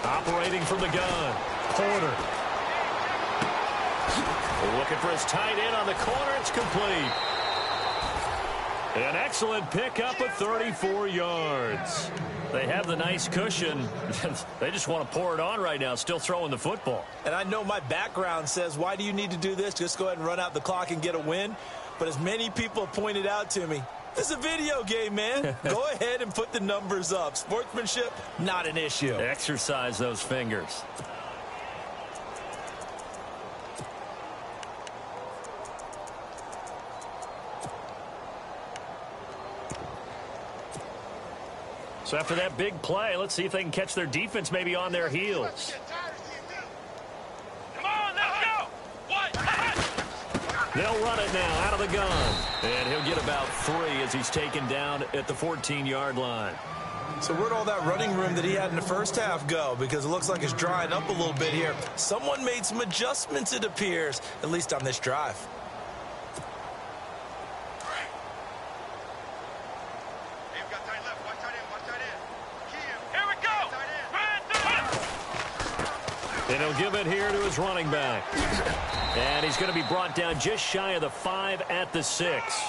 Operating from the gun. Porter. Looking for his tight end on the corner. It's complete. An excellent pickup of 34 yards. They have the nice cushion. They just want to pour it on right now, still throwing the football. And I know my background says, why do you need to do this? Just go ahead and run out the clock and get a win. But as many people have pointed out to me, this is a video game, man. Go ahead and put the numbers up. Sportsmanship, not an issue. Exercise those fingers. So after that big play, let's see if they can catch their defense maybe on their heels. Come on, let's go! What? They'll run it now out of the gun. And he'll get about 3 as he's taken down at the 14-yard line. So where'd all that running room that he had in the first half go? Because it looks like it's drying up a little bit here. Someone made some adjustments, it appears, at least on this drive. And he'll give it here to his running back. And he's going to be brought down just shy of the 5 at the 6.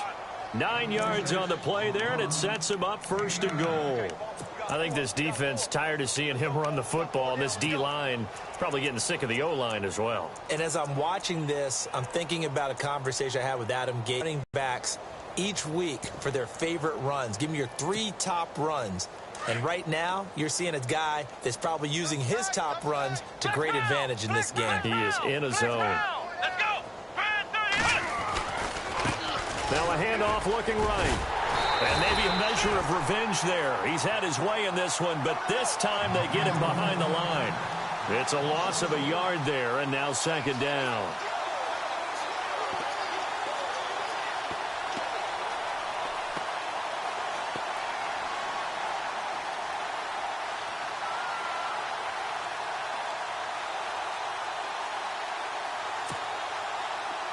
9 yards on the play there, and it sets him up 1st and goal. I think this defense tired of seeing him run the football, and this D-line probably getting sick of the O-line as well. And as I'm watching this, I'm thinking about a conversation I had with Adam Gase. Running backs each week for their favorite runs. Give me your 3 top runs. And right now, you're seeing a guy that's probably using his top runs to great advantage in this game. He is in a zone. Let's go! Now a handoff looking right. And maybe a measure of revenge there. He's had his way in this one, but this time they get him behind the line. It's a loss of a yard there, and now 2nd down.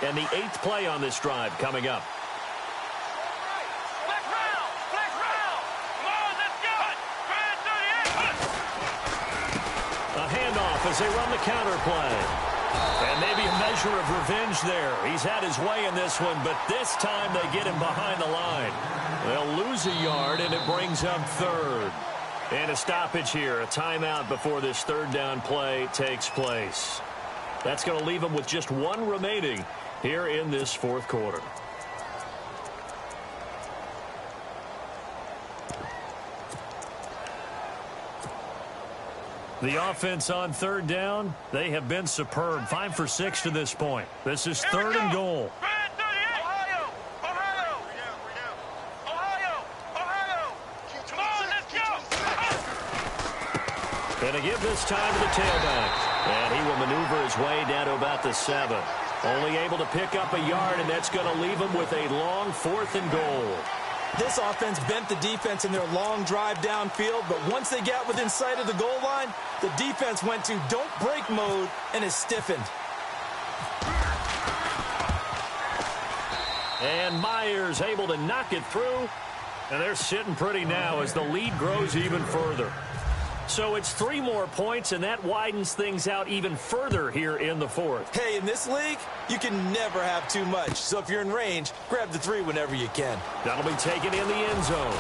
And the 8th play on this drive coming up. Flex round! Flex round! Come on, let's go! A handoff as they run the counter play. And maybe a measure of revenge there. He's had his way in this one, but this time they get him behind the line. They'll lose a yard, and it brings up 3rd. And a stoppage here, a timeout before this 3rd down play takes place. That's going to leave them with just 1 remaining here in this 4th quarter. The offense on 3rd down, they have been superb. 5 for 6 to this point. This is 3rd and goal. Ohio! Ohio! Ohio! Ohio! Come on, let's go! And to give this time to the tailback. And he will maneuver his way down to about the 7. Only able to pick up a yard, and that's going to leave him with a long 4th and goal. This offense bent the defense in their long drive downfield, but once they got within sight of the goal line, the defense went to don't break mode and is stiffened. And Myers able to knock it through, and they're sitting pretty now as the lead grows even further. So it's 3 more points, and that widens things out even further here in the 4th. Hey, in this league, you can never have too much. So if you're in range, grab the 3 whenever you can. That'll be taken in the end zone.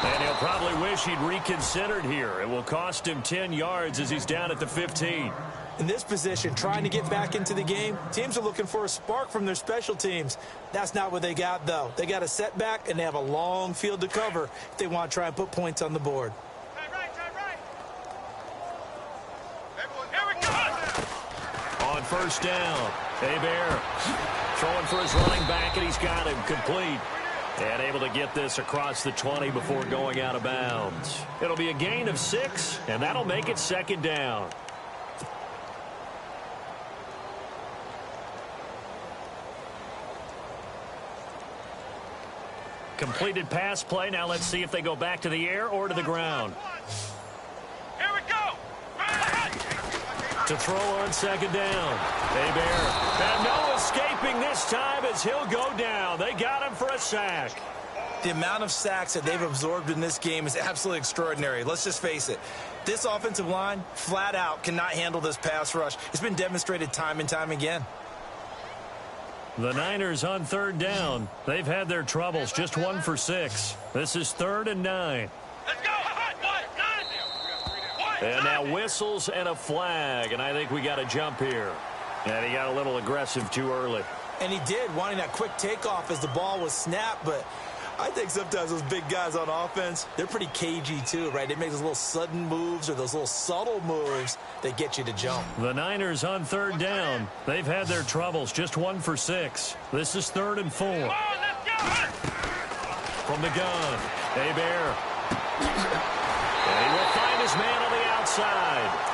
And he'll probably wish he'd reconsidered here. It will cost him 10 yards as he's down at the 15. In this position, trying to get back into the game, teams are looking for a spark from their special teams. That's not what they got, though. They got a setback, and they have a long field to cover if they want to try and put points on the board. first down. Hebert throwing for his running back, and he's got him complete. And able to get this across the 20 before going out of bounds. It'll be a gain of 6, and that'll make it second down. Completed pass play. Now let's see if they go back to the air or to the ground. Here we go. To throw on second down. Hebert. And no escaping this time as he'll go down. They got him for a sack. The amount of sacks that they've absorbed in this game is absolutely extraordinary. Let's just face it. This offensive line, flat out, cannot handle this pass rush. It's been demonstrated time and time again. The Niners on third down. They've had their troubles. Just 1 for 6. This is 3rd and 9. Let's go. And now whistles and a flag. And I think we got a jump here. And he got a little aggressive too early. And he did, wanting that quick takeoff as the ball was snapped. But I think sometimes those big guys on offense, they're pretty cagey too, right? They make those little sudden moves or those little subtle moves that get you to jump. The Niners on third down. They've had their troubles. Just 1 for 6. This is 3rd and 4. From the gun, Hebert. And he will find his man on the outside.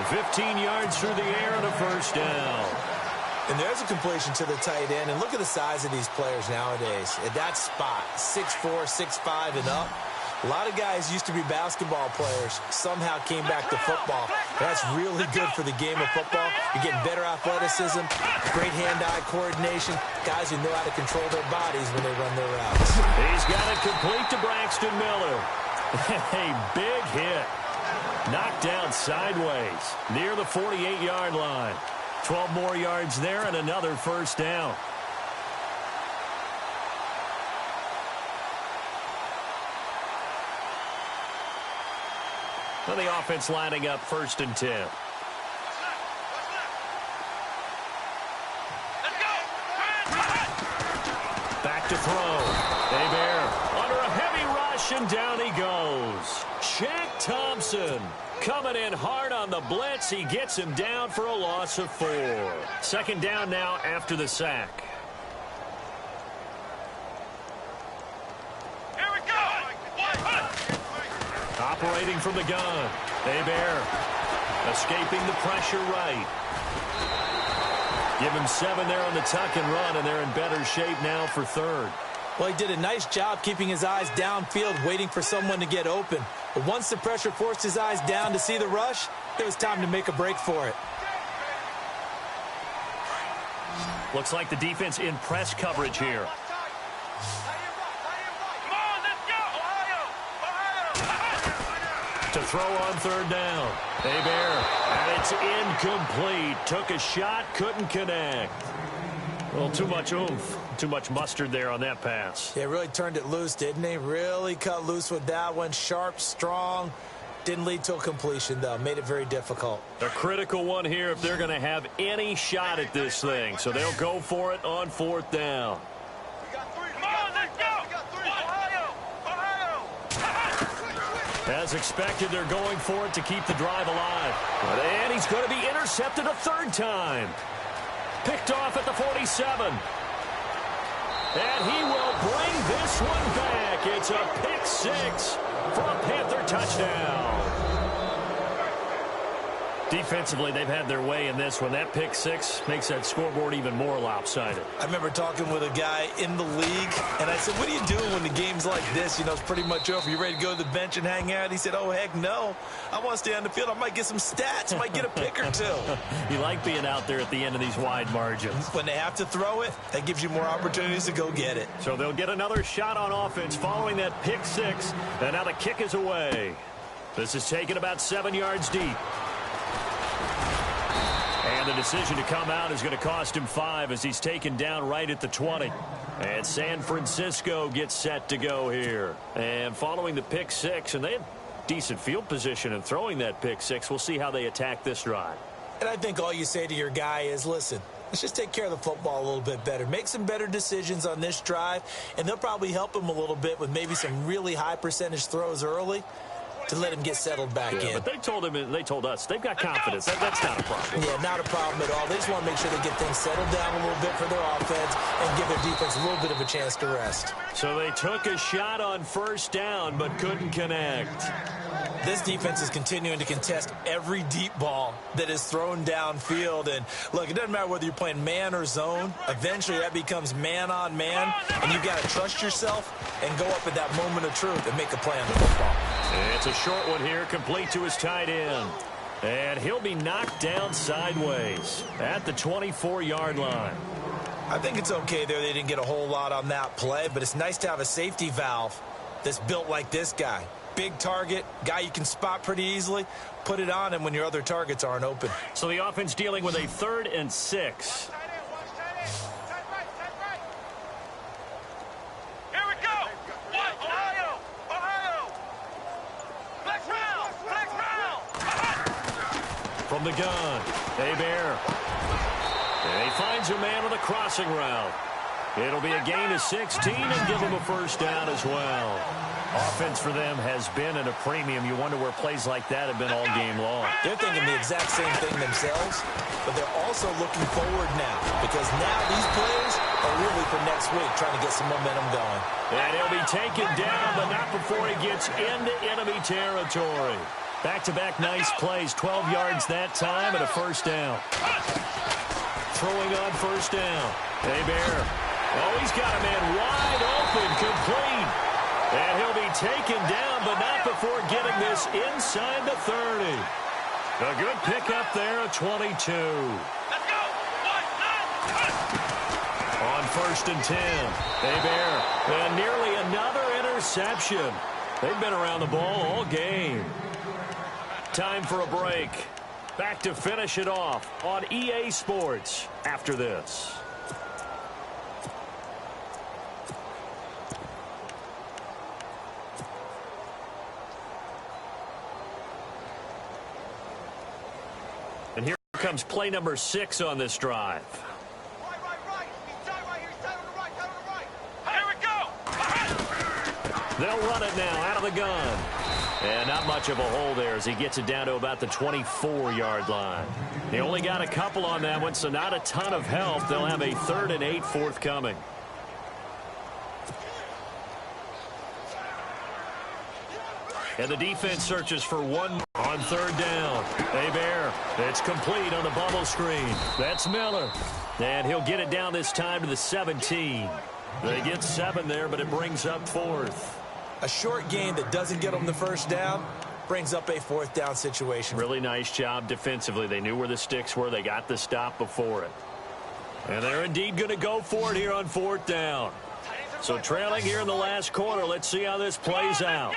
15 yards through the air and a first down. And there's a completion to the tight end. And look at the size of these players nowadays. At that spot, 6'4", 6'5", and up. A lot of guys used to be basketball players. Somehow came back to football. That's really good for the game of football. You're getting better athleticism, great hand-eye coordination. Guys who know how to control their bodies when they run their routes. He's got it complete to Braxton Miller. A big hit. Knocked down sideways near the 48-yard line. 12 more yards there and another first down. Well, the offense lining up 1st and 10. Back to throw. Hebert under a heavy rush, and down he goes. Shaq Thompson coming in hard on the blitz. He gets him down for a loss of 4. Second down now after the sack. Here we go. Operating from the gun. Hebert escaping the pressure right. Give him 7 there on the tuck and run, and they're in better shape now for 3rd. Well, he did a nice job keeping his eyes downfield, waiting for someone to get open. But once the pressure forced his eyes down to see the rush, it was time to make a break for it. Looks like the defense in press coverage here. Come on, let's go. Ohio. To throw on third down. Hebert, and it's incomplete. Took a shot, couldn't connect. Well, too much oomph, too much mustard there on that pass. They really turned it loose, didn't they? Really cut loose with that one. Sharp, strong. Didn't lead to a completion, though. Made it very difficult. A critical one here if they're going to have any shot at this thing. So they'll go for it on 4th down. Come on, let's go. Ohio. As expected, they're going for it to keep the drive alive. And he's going to be intercepted a 3rd time. Picked off at the 47. And he will bring this one back. It's a pick 6 for a Panther touchdown. Defensively, they've had their way in this one. That pick 6 makes that scoreboard even more lopsided. I remember talking with a guy in the league, and I said, what are you doing when the game's like this? You know, it's pretty much over. You ready to go to the bench and hang out? He said, oh, heck no. I want to stay on the field. I might get some stats. I might get a pick or 2. You like being out there at the end of these wide margins. When they have to throw it, that gives you more opportunities to go get it. So they'll get another shot on offense following that pick 6, and now the kick is away. This is taken about 7 yards deep. And the decision to come out is going to cost him 5 as he's taken down right at the 20. And San Francisco gets set to go here. And following the pick 6, and they have decent field position in throwing that pick 6. We'll see how they attack this drive. And I think all you say to your guy is, listen, let's just take care of the football a little bit better. Make some better decisions on this drive, and they'll probably help him a little bit with maybe some really high percentage throws early. to let him get settled back in. But they told us they've got confidence. That's not a problem. Yeah, not a problem at all. They just want to make sure they get things settled down a little bit for their offense and give their defense a little bit of a chance to rest. So they took a shot on first down but couldn't connect. This defense is continuing to contest every deep ball that is thrown downfield. And, look, it doesn't matter whether you're playing man or zone. Eventually, that becomes man on man, and you've got to trust yourself and go up at that moment of truth and make a play on the football. It's a short one here, complete to his tight end. And he'll be knocked down sideways at the 24-yard line. I think it's okay there. They didn't get a whole lot on that play, but it's nice to have a safety valve that's built like this guy. Big target, guy you can spot pretty easily. Put it on him when your other targets aren't open. So the offense dealing with a 3rd and 6. Here we go. Ohio. Flex round. From the gun, Hebert. And he finds a man on the crossing route. It'll be a gain of 16 and give him a first down as well. Offense for them has been at a premium. You wonder where plays like that have been all game long. They're thinking the exact same thing themselves, but they're also looking forward now because now these players are really for next week trying to get some momentum going. And he'll be taken down, but not before he gets into enemy territory. Back-to-back nice plays, 12 yards that time and a first down. Throwing on first down. Hebert. Oh, he's got a man wide open, complete. And he'll be taken down, but not before getting this inside the 30. A good pickup there, a 22. Let's go. On 1st and 10, Hebert. And nearly another interception. They've been around the ball all game. Time for a break. Back to finish it off on EA Sports after this. And here comes play number 6 on this drive. Right. He's tight right here. He's tight on the right. Here we go. They'll run it now out of the gun. And not much of a hole there as he gets it down to about the 24-yard line. They only got a couple on that one, so not a ton of help. They'll have a 3rd and 8 forthcoming. And the defense searches for one on 3rd down. Hebert, it's complete on the bubble screen. That's Miller. And he'll get it down this time to the 17. They get 7 there, but it brings up 4th. A short gain that doesn't get them the first down brings up a 4th down situation. Really nice job defensively. They knew where the sticks were. They got the stop before it. And they're indeed going to go for it here on 4th down. So trailing here in the last quarter. Let's see how this plays out.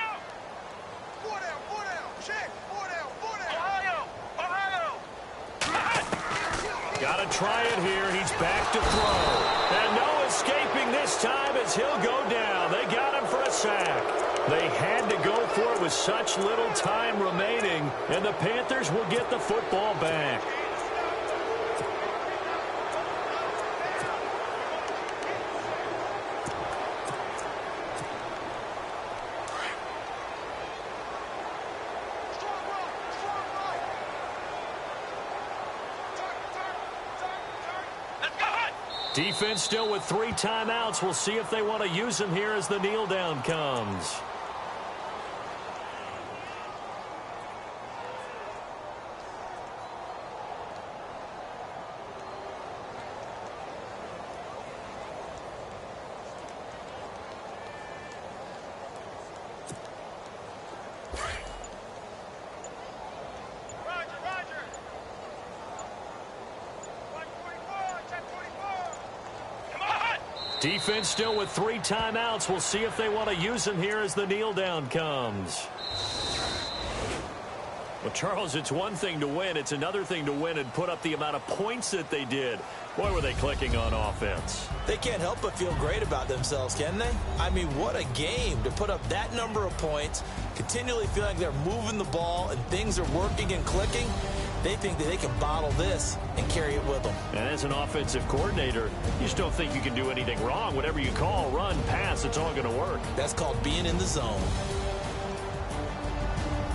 Got to try it here. He's back to throw. And no escaping this time as he'll go down. They got him for a sack. They had to go for it with such little time remaining, and the Panthers will get the football back. Defense still with 3 timeouts. We'll see if they want to use them here as the kneel down comes. Defense still with 3 timeouts. We'll see if they want to use them here as the kneel down comes. Well, Charles, it's one thing to win. It's another thing to win and put up the amount of points that they did. Boy, were they clicking on offense. They can't help but feel great about themselves, can they? I mean, what a game to put up that number of points, continually feel like they're moving the ball and things are working and clicking. They think that they can bottle this and carry it with them. And as an offensive coordinator, you just don't think you can do anything wrong. Whatever you call, run, pass, it's all going to work. That's called being in the zone.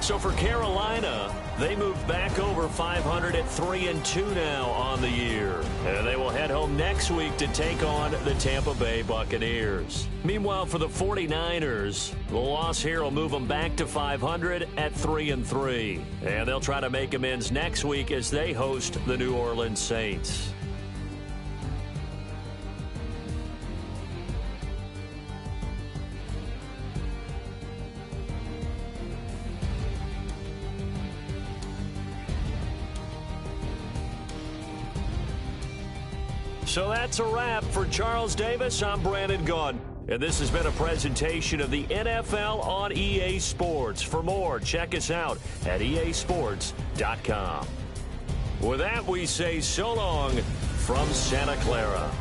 So for Carolina, they moved back over 500 at 3-2 now on the year. And they will head home next week to take on the Tampa Bay Buccaneers. Meanwhile, for the 49ers, the loss here will move them back to 500 at 3-3. And they'll try to make amends next week as they host the New Orleans Saints. So that's a wrap. For Charles Davis, I'm Brandon Gunn. And this has been a presentation of the NFL on EA Sports. For more, check us out at easports.com. With that, we say so long from Santa Clara.